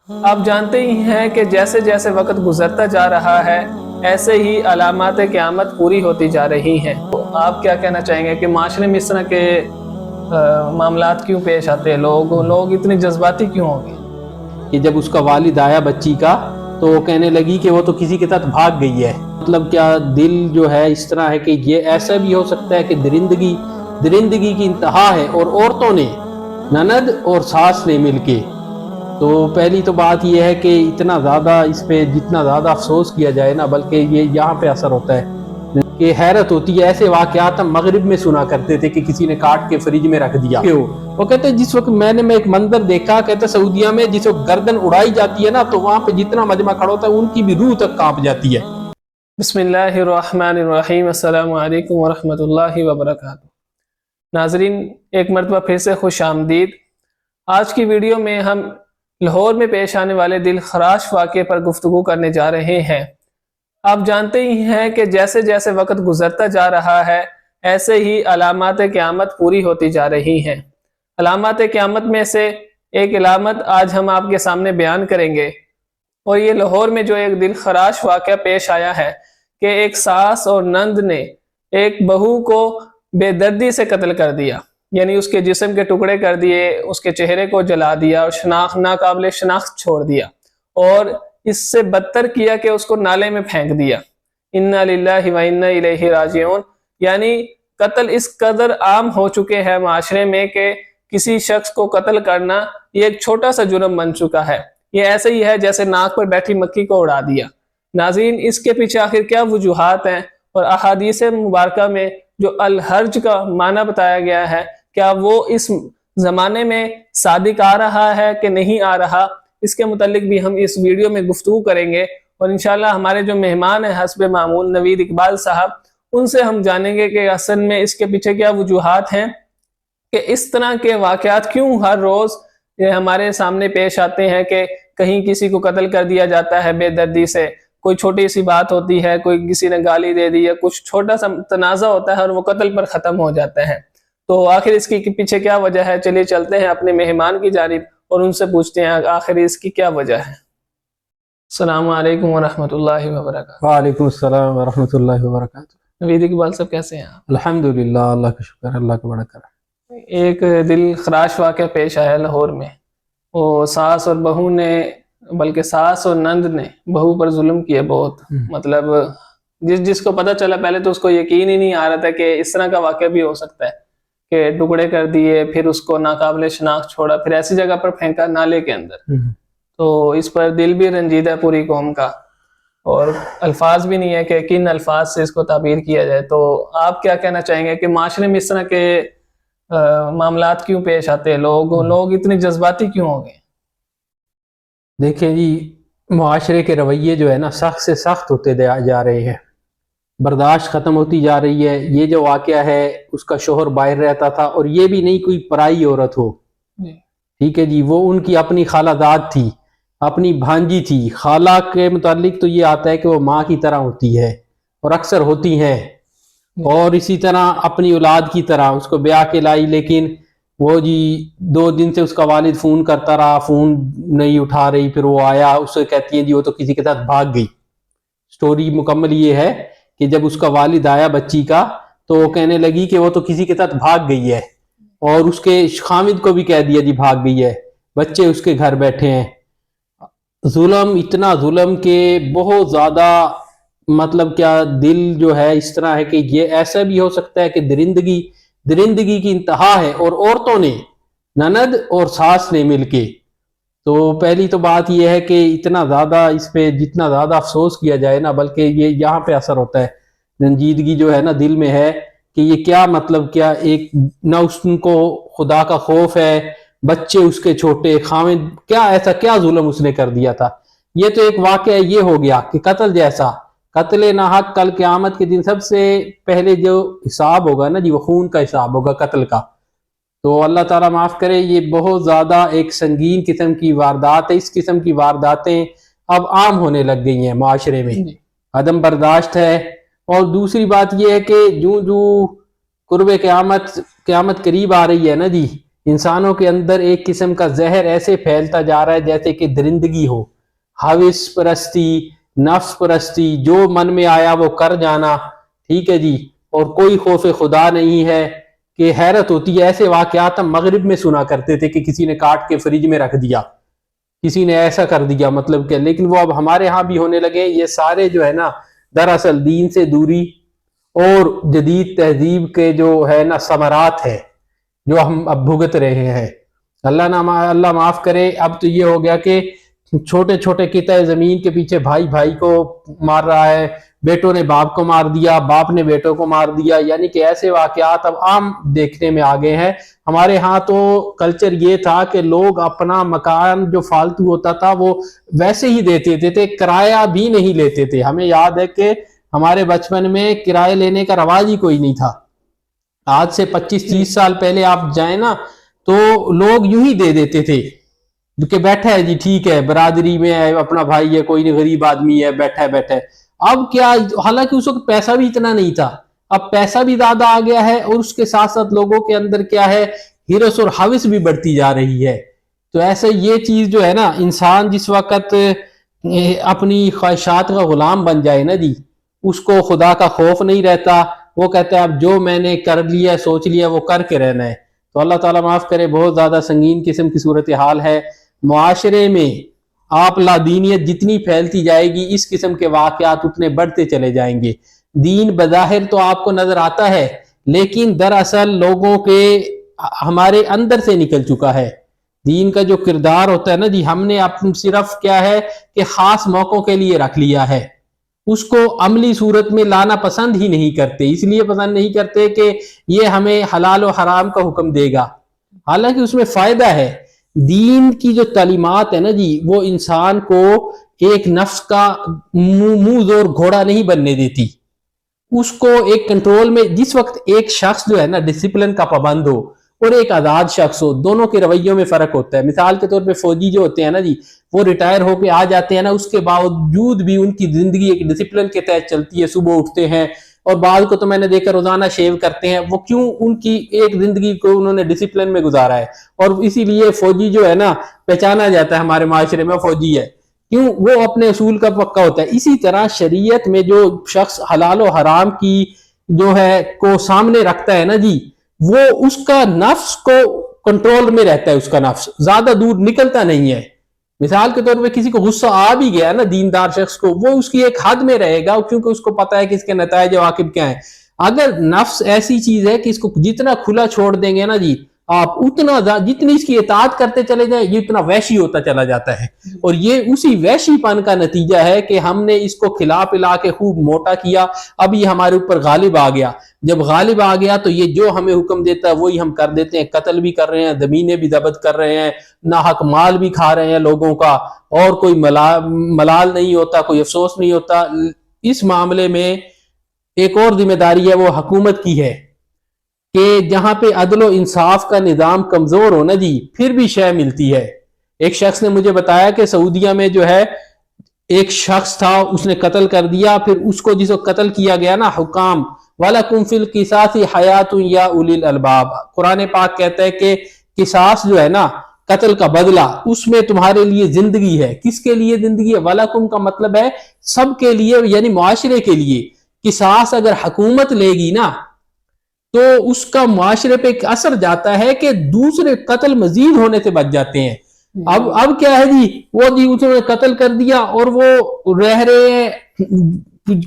آپ جانتے ہی ہیں کہ جیسے جیسے وقت گزرتا جا رہا ہے ایسے ہی علامات قیامت پوری ہوتی جا رہی ہیں۔ تو آپ کیا کہنا چاہیں گے کہ معاشرے میں اس طرح کے معاملات کیوں پیش آتے ہیں؟ لوگ اتنے جذباتی کیوں ہو گئے؟ کہ جب اس کا والد آیا بچی کا تو وہ کہنے لگی کہ وہ تو کسی کے ساتھ بھاگ گئی ہے۔ مطلب کیا دل جو ہے اس طرح ہے کہ یہ ایسا بھی ہو سکتا ہے کہ درندگی کی انتہا ہے، اور عورتوں نے، نند اور ساس نے مل کے۔ تو پہلی تو بات یہ ہے کہ اتنا زیادہ اس پہ جتنا زیادہ افسوس کیا جائے نا، بلکہ یہ یہاں پہ اثر ہوتا ہے کہ حیرت ہوتی ہے۔ ایسے واقعات ہم مغرب میں سنا کرتے تھے کہ کسی نے کاٹ کے فریج میں رکھ دیا۔ وہ کہتے ہیں جس وقت میں نے ایک منظر دیکھا، کہتے سعودیہ میں جس وقت گردن اڑائی جاتی ہے نا، تو وہاں پہ جتنا مجمع کھڑا ہوتا ہے ان کی بھی روح تک کانپ جاتی ہے۔ بسم اللہ الرحمن الرحیم۔ السلام علیکم ورحمۃ اللہ وبرکاتہ۔ ناظرین، ایک مرتبہ پھر سے خوش آمدید۔ آج کی ویڈیو میں ہم لاہور میں پیش آنے والے دل خراش واقعے پر گفتگو کرنے جا رہے ہیں۔ آپ جانتے ہی ہیں کہ جیسے جیسے وقت گزرتا جا رہا ہے ایسے ہی علامات قیامت پوری ہوتی جا رہی ہیں۔ علامات قیامت میں سے ایک علامت آج ہم آپ کے سامنے بیان کریں گے، اور یہ لاہور میں جو ایک دل خراش واقعہ پیش آیا ہے کہ ایک ساس اور نند نے ایک بہو کو بے دردی سے قتل کر دیا، یعنی اس کے جسم کے ٹکڑے کر دیے، اس کے چہرے کو جلا دیا اور ناقابل شناخت چھوڑ دیا، اور اس سے بدتر کیا کہ اس کو نالے میں پھینک دیا۔ انا للہ و انا الیہ راجعون۔ یعنی قتل اس قدر عام ہو چکے ہیں معاشرے میں کہ کسی شخص کو قتل کرنا یہ ایک چھوٹا سا جرم بن چکا ہے۔ یہ ایسے ہی ہے جیسے ناک پر بیٹھی مکھی کو اڑا دیا۔ ناظرین، اس کے پیچھے آخر کیا وجوہات ہیں، اور احادیث مبارکہ میں جو الحرج کا معنی بتایا گیا ہے، کیا وہ اس زمانے میں صادق آ رہا ہے کہ نہیں آ رہا، اس کے متعلق بھی ہم اس ویڈیو میں گفتگو کریں گے۔ اور انشاءاللہ ہمارے جو مہمان ہیں حسب معمول نوید اقبال صاحب، ان سے ہم جانیں گے کہ اصل میں اس کے پیچھے کیا وجوہات ہیں کہ اس طرح کے واقعات کیوں ہر روز ہمارے سامنے پیش آتے ہیں کہ کہیں کسی کو قتل کر دیا جاتا ہے بے دردی سے، کوئی چھوٹی سی بات ہوتی ہے، کوئی کسی نے گالی دے دی، یا کچھ چھوٹا سا تنازع ہوتا ہے اور وہ قتل پر ختم ہو جاتا ہے۔ تو آخر اس کی پیچھے کیا وجہ ہے؟ چلیے چلتے ہیں اپنے مہمان کی جانب اور ان سے پوچھتے ہیں آخر اس کی کیا وجہ ہے۔ السلام علیکم ورحمۃ اللہ وبرکاتہ۔ وعلیکم السلام ورحمۃ اللہ وبرکاتہ۔ نوید اقبال صاحب کیسے ہیں آپ؟ الحمدللہ، اللہ کا شکر، اللہ کا بڑا کرم۔ ایک دل خراش واقعہ پیش آیا لاہور میں۔ وہ ساس اور بہو نے، بلکہ ساس اور نند نے بہو پر ظلم کیا بہت۔ مطلب جس کو پتہ چلا، پہلے تو اس کو یقین ہی نہیں آ رہا تھا کہ اس طرح کا واقعہ بھی ہو سکتا ہے کہ ٹکڑے کر دیے، پھر اس کو ناقابل شناخت چھوڑا، پھر ایسی جگہ پر پھینکا نالے کے اندر۔ تو اس پر دل بھی رنجیدہ ہے پوری قوم کا، اور الفاظ بھی نہیں ہے کہ کن الفاظ سے اس کو تعبیر کیا جائے۔ تو آپ کیا کہنا چاہیں گے کہ معاشرے میں اس طرح کے معاملات کیوں پیش آتے ہیں؟ لوگ اتنے جذباتی کیوں ہو گئے؟ دیکھیں جی، معاشرے کے رویے جو ہے نا سخت سے سخت ہوتے جا رہے ہیں، برداشت ختم ہوتی جا رہی ہے۔ یہ جو واقعہ ہے، اس کا شوہر باہر رہتا تھا، اور یہ بھی نہیں کوئی پرائی عورت ہو، ٹھیک ہے جی، وہ ان کی اپنی خالہ زاد تھی، اپنی بھانجی تھی۔ خالہ کے متعلق تو یہ آتا ہے کہ وہ ماں کی طرح ہوتی ہے، اور اکثر ہوتی ہیں، اور اسی طرح اپنی اولاد کی طرح اس کو بیاہ کے لائی، لیکن وہ جی 2 دن سے اس کا والد فون کرتا رہا، فون نہیں اٹھا رہی، پھر وہ آیا، اس سے کہتی ہیں جی وہ تو کسی کے ساتھ بھاگ گئی۔ سٹوری مکمل یہ ہے کہ جب اس کا والد آیا بچی کا، تو وہ کہنے لگی کہ وہ تو کسی کے ساتھ بھاگ گئی ہے، اور اس کے خامد کو بھی کہہ دیا جی بھاگ گئی ہے، بچے اس کے گھر بیٹھے ہیں۔ ظلم، اتنا ظلم کہ بہت زیادہ، مطلب کیا دل جو ہے اس طرح ہے کہ یہ ایسا بھی ہو سکتا ہے کہ درندگی کی انتہا ہے، اور عورتوں نے، نند اور ساس نے مل کے۔ تو پہلی تو بات یہ ہے کہ اتنا زیادہ اس پہ جتنا زیادہ افسوس کیا جائے نا، بلکہ یہ یہاں پہ اثر ہوتا ہے، رنجیدگی جو ہے نا دل میں ہے کہ یہ کیا، مطلب کیا، ایک نہ اس کو خدا کا خوف ہے، بچے اس کے چھوٹے، خاوند، کیا ایسا کیا ظلم اس نے کر دیا تھا۔ یہ تو ایک واقعہ یہ ہو گیا کہ قتل جیسا، قتل ناحق کل قیامت کے دن سب سے پہلے جو حساب ہوگا نا جی، وہ خون کا حساب ہوگا، قتل کا۔ تو اللہ تعالیٰ معاف کرے، یہ بہت زیادہ ایک سنگین قسم کی واردات ہے۔ اس قسم کی وارداتیں اب عام ہونے لگ گئی ہیں معاشرے میں، عدم برداشت ہے۔ اور دوسری بات یہ ہے کہ جو قرب قیامت قریب آ رہی ہے نا جی، انسانوں کے اندر ایک قسم کا زہر ایسے پھیلتا جا رہا ہے جیسے کہ درندگی ہو، حوث پرستی، نفس پرستی، جو من میں آیا وہ کر جانا، ٹھیک ہے جی، اور کوئی خوف خدا نہیں ہے، کہ حیرت ہوتی ہے۔ ایسے واقعات ہم مغرب میں سنا کرتے تھے کہ کسی نے کاٹ کے فریج میں رکھ دیا، کسی نے ایسا کر دیا، مطلب کہ لیکن وہ اب ہمارے ہاں بھی ہونے لگے۔ یہ سارے جو ہے نا دراصل دین سے دوری اور جدید تہذیب کے جو ہے نا ثمرات ہے جو ہم اب بھگت رہے ہیں۔ اللہ معاف کرے، اب تو یہ ہو گیا کہ چھوٹے چھوٹے قطع زمین کے پیچھے بھائی بھائی کو مار رہا ہے، بیٹوں نے باپ کو مار دیا، باپ نے بیٹوں کو مار دیا، یعنی کہ ایسے واقعات اب عام دیکھنے میں آ گئے ہیں۔ ہمارے ہاں تو کلچر یہ تھا کہ لوگ اپنا مکان جو فالتو ہوتا تھا وہ ویسے ہی دیتے تھے، کرایہ بھی نہیں لیتے تھے۔ ہمیں یاد ہے کہ ہمارے بچپن میں کرایہ لینے کا رواج ہی کوئی نہیں تھا۔ آج سے 25-30 سال پہلے آپ جائیں نا تو لوگ یوں ہی دے دیتے تھے کہ بیٹھا ہے جی، ٹھیک ہے، برادری میں ہے، اپنا بھائی ہے، کوئی نہیں، غریب آدمی ہے، بیٹھا ہے۔ اب کیا، حالانکہ اس وقت پیسہ بھی اتنا نہیں تھا، اب پیسہ بھی زیادہ آ گیا ہے، اور اس کے ساتھ ساتھ لوگوں کے اندر کیا ہے، ہرس اور ہوس بھی بڑھتی جا رہی ہے۔ تو ایسے یہ چیز جو ہے نا، انسان جس وقت اپنی خواہشات کا غلام بن جائے نا جی، اس کو خدا کا خوف نہیں رہتا، وہ کہتا ہے اب جو میں نے کر لیا، سوچ لیا، وہ کر کے رہنا ہے۔ تو اللہ تعالیٰ معاف کرے، بہت زیادہ سنگین قسم کی صورتحال ہے معاشرے میں۔ آپ لادینیت جتنی پھیلتی جائے گی، اس قسم کے واقعات اتنے بڑھتے چلے جائیں گے۔ دین بظاہر تو آپ کو نظر آتا ہے، لیکن دراصل لوگوں کے ہمارے اندر سے نکل چکا ہے۔ دین کا جو کردار ہوتا ہے نا جی، ہم نے صرف کیا ہے کہ خاص موقعوں کے لیے رکھ لیا ہے، اس کو عملی صورت میں لانا پسند ہی نہیں کرتے۔ اس لیے پسند نہیں کرتے کہ یہ ہمیں حلال و حرام کا حکم دے گا، حالانکہ اس میں فائدہ ہے۔ دین کی جو تعلیمات ہے نا جی، وہ انسان کو ایک نفس کا منہ زور گھوڑا نہیں بننے دیتی، اس کو ایک کنٹرول میں۔ جس وقت ایک شخص جو ہے نا ڈسپلن کا پابند ہو اور ایک آزاد شخص ہو، دونوں کے رویوں میں فرق ہوتا ہے۔ مثال کے طور پہ فوجی جو ہوتے ہیں نا جی، وہ ریٹائر ہو کے آ جاتے ہیں نا، اس کے باوجود بھی ان کی زندگی ایک ڈسپلن کے تحت چلتی ہے۔ صبح اٹھتے ہیں، اور بعض کو تو میں نے دیکھا روزانہ شیو کرتے ہیں۔ وہ کیوں؟ ان کی ایک زندگی کو انہوں نے ڈسپلن میں گزارا ہے، اور اسی لیے فوجی جو ہے نا پہچانا جاتا ہے ہمارے معاشرے میں، فوجی ہے، کیوں؟ وہ اپنے اصول کا پکا ہوتا ہے۔ اسی طرح شریعت میں جو شخص حلال و حرام کی جو ہے کو سامنے رکھتا ہے نا جی، وہ اس کا نفس کو کنٹرول میں رہتا ہے، اس کا نفس زیادہ دور نکلتا نہیں ہے۔ مثال کے طور پہ کسی کو غصہ آ بھی گیا نا دیندار شخص کو، وہ اس کی ایک حد میں رہے گا، کیونکہ اس کو پتا ہے کہ اس کے نتائج عواقب کیا ہیں۔ اگر نفس ایسی چیز ہے کہ اس کو جتنا کھلا چھوڑ دیں گے نا جی آپ، اتنا جتنی اس کی اطاعت کرتے چلے جائیں، یہ اتنا وحشی ہوتا چلا جاتا ہے۔ اور یہ اسی وحشی پن کا نتیجہ ہے کہ ہم نے اس کو کھلا پلا کے خوب موٹا کیا، اب یہ ہمارے اوپر غالب آ گیا۔ جب غالب آ گیا تو یہ جو ہمیں حکم دیتا ہے وہی ہم کر دیتے ہیں، قتل بھی کر رہے ہیں، زمینیں بھی ضبط کر رہے ہیں، ناحق مال بھی کھا رہے ہیں لوگوں کا، اور کوئی ملال نہیں ہوتا، کوئی افسوس نہیں ہوتا۔ اس معاملے میں ایک اور ذمہ داری ہے، وہ حکومت کی ہے، کہ جہاں پہ عدل و انصاف کا نظام کمزور ہو نا جی، پھر بھی شے ملتی ہے۔ ایک شخص نے مجھے بتایا کہ سعودیہ میں جو ہے ایک شخص تھا، اس نے قتل کر دیا، پھر اس کو جس کو قتل کیا گیا نا، حکام وَلَكُمْ فِي الْقِصَاصِ حَيَاةٌ يَا أُولِي الْأَلْبَابِ، قرآن پاک کہتا ہے کہ قصاص جو ہے نا، قتل کا بدلہ، اس میں تمہارے لیے زندگی ہے۔ کس کے لیے زندگی ہے؟ وَلَكُمْ کا مطلب ہے سب کے لیے، یعنی معاشرے کے لیے۔ قصاص اگر حکومت لے گی نا تو اس کا معاشرے پہ ایک اثر جاتا ہے کہ دوسرے قتل مزید ہونے سے بچ جاتے ہیں۔ اب کیا ہے جی، وہ جی اس نے قتل کر دیا اور وہ رہ رہے ہیں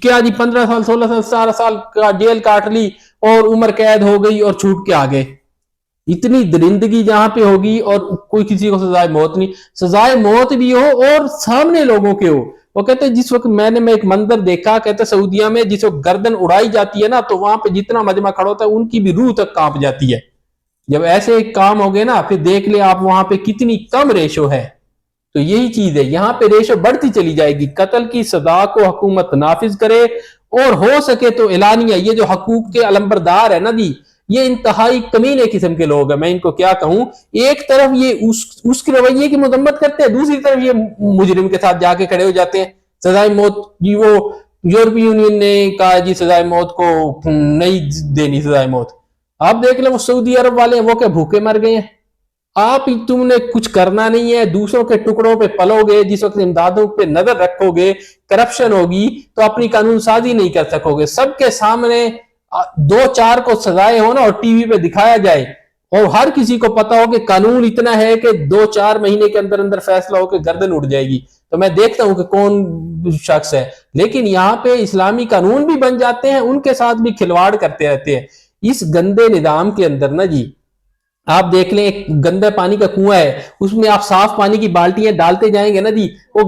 کیا جی 15 سال 16 سال 17 سال کا جیل کاٹ لی، اور عمر قید ہو گئی، اور چھوٹ کے آگے۔ اتنی درندگی جہاں پہ ہوگی، اور کوئی کسی کو سزائے موت نہیں، سزائے موت بھی ہو اور سامنے لوگوں کے ہو۔ وہ کہتے ہیں جس وقت میں نے ایک منظر دیکھا، کہتے سعودیہ میں جس وقت گردن اڑائی جاتی ہے نا، تو وہاں پہ جتنا مجمع کھڑا ہوتا ہے ان کی بھی روح تک کانپ جاتی ہے۔ جب ایسے ایک کام ہو گئے نا، پھر دیکھ لیں آپ وہاں پہ کتنی کم ریشو ہے۔ تو یہی چیز ہے، یہاں پہ ریشو بڑھتی چلی جائے گی۔ قتل کی سزا کو حکومت نافذ کرے، اور ہو سکے تو اعلانیہ۔ یہ جو حقوق کے علمبردار ہے نا جی، یہ انتہائی کمینے قسم کے لوگ ہیں، میں ان کو کیا کہوں۔ ایک طرف یہ اس کے رویے کی مذمت کرتے ہیں، دوسری طرف یہ مجرم کے ساتھ جا کے کھڑے ہو جاتے ہیں۔ سزائے موت جی، وہ یورپی یونین نے کہا جی سزائے موت کو نہیں دینی سزائے موت۔ آپ دیکھ لیں وہ سعودی عرب والے ہیں، وہ کیا بھوکے مر گئے ہیں؟ آپ تم نے کچھ کرنا نہیں ہے, دوسروں کے ٹکڑوں پہ پلو گے, جس وقت امدادوں پہ نظر رکھو گے, کرپشن ہوگی تو اپنی قانون سازی نہیں کر سکو گے. سب کے سامنے 2-4 کو سزائے ہو نا اور ٹی وی پہ دکھایا جائے اور ہر کسی کو پتا ہو کہ قانون اتنا ہے کہ 2-4 مہینے کے اندر اندر فیصلہ ہو کہ گردن اٹھ جائے گی, تو میں دیکھتا ہوں کہ کون شخص ہے. لیکن یہاں پہ اسلامی قانون بھی بن جاتے ہیں, ان کے ساتھ بھی کھلواڑ کرتے رہتے ہیں. اس گندے نظام کے اندر نا جی آپ دیکھ لیں, ایک گندے پانی کا کنواں ہے, اس میں آپ صاف پانی کی بالٹیاں ڈالتے جائیں گے نا جی, وہ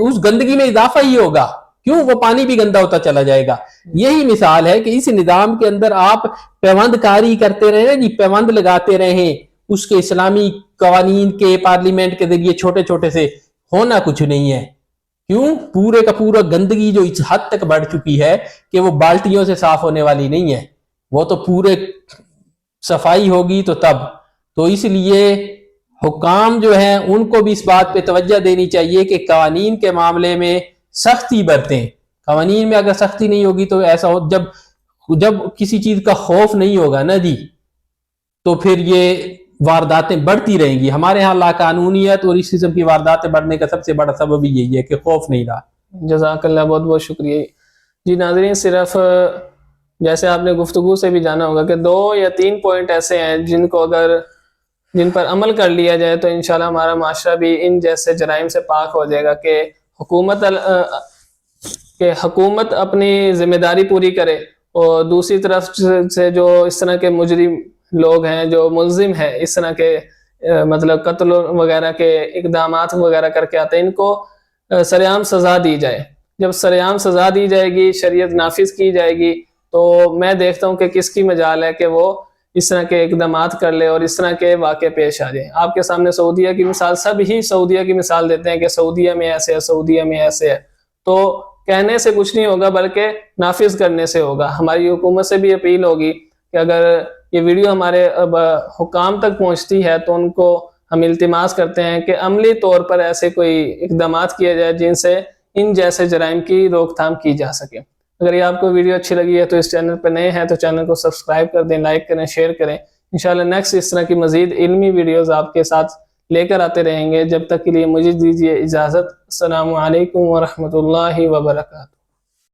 اس گندگی میں اضافہ ہی ہوگا. کیوں؟ وہ پانی بھی گندا ہوتا چلا جائے گا. یہی مثال ہے کہ اس نظام کے اندر آپ پیوند کاری کرتے رہیں جی, پیوند لگاتے رہیں اس کے اسلامی قوانین کے, پارلیمنٹ کے ذریعے چھوٹے چھوٹے سے, ہونا کچھ نہیں ہے. کیوں؟ پورے کا پورا گندگی جو اس حد تک بڑھ چکی ہے کہ وہ بالٹیوں سے صاف ہونے والی نہیں ہے, وہ تو پورے صفائی ہوگی تو تب. تو اس لیے حکام جو ہیں ان کو بھی اس بات پہ توجہ دینی چاہیے کہ قوانین کے معاملے میں سختی برتیں. قوانین میں اگر سختی نہیں ہوگی تو ایسا ہو, جب کسی چیز کا خوف نہیں ہوگا نا جی تو پھر یہ وارداتیں بڑھتی رہیں گی. ہمارے ہاں لاقانونیت اور اس قسم کی وارداتیں بڑھنے کا سب سے بڑا سبب یہی ہے کہ خوف نہیں رہا. جزاک اللہ, بہت بہت شکریہ. جی ناظرین, صرف جیسے آپ نے گفتگو سے بھی جانا ہوگا کہ 2 یا 3 پوائنٹ ایسے ہیں جن پر عمل کر لیا جائے تو انشاءاللہ ہمارا معاشرہ بھی ان جیسے جرائم سے پاک ہو جائے گا. کہ حکومت اپنی ذمہ داری پوری کرے اور دوسری طرف سے جو اس طرح کے مجرم لوگ ہیں, جو ملزم ہیں اس طرح کے مطلب قتل وغیرہ کے اقدامات وغیرہ کر کے آتے ہیں, ان کو سرعام سزا دی جائے. جب سرعام سزا دی جائے گی, شریعت نافذ کی جائے گی, تو میں دیکھتا ہوں کہ کس کی مجال ہے کہ وہ اس طرح کے اقدامات کر لے اور اس طرح کے واقع پیش آ جائیں. آپ کے سامنے سعودیہ کی مثال, سب ہی سعودیہ کی مثال دیتے ہیں کہ سعودیہ میں ایسے ہے, سعودیہ میں ایسے ہے. تو کہنے سے کچھ نہیں ہوگا بلکہ نافذ کرنے سے ہوگا. ہماری حکومت سے بھی اپیل ہوگی کہ اگر یہ ویڈیو ہمارے حکام تک پہنچتی ہے تو ان کو ہم التماس کرتے ہیں کہ عملی طور پر ایسے کوئی اقدامات کیے جائے جن سے ان جیسے جرائم کی روک تھام کی جا سکے. اگر یہ آپ کو ویڈیو اچھی لگی ہے تو اس چینل پہ نئے ہیں تو چینل کو سبسکرائب کر دیں, لائک کریں, شیئر کریں. انشاءاللہ نیکسٹ اس طرح کی مزید علمی ویڈیوز آپ کے ساتھ لے کر آتے رہیں گے. جب تک کے لیے مجھے دیجیے اجازت. السلام علیکم ورحمۃ اللہ وبرکاتہ.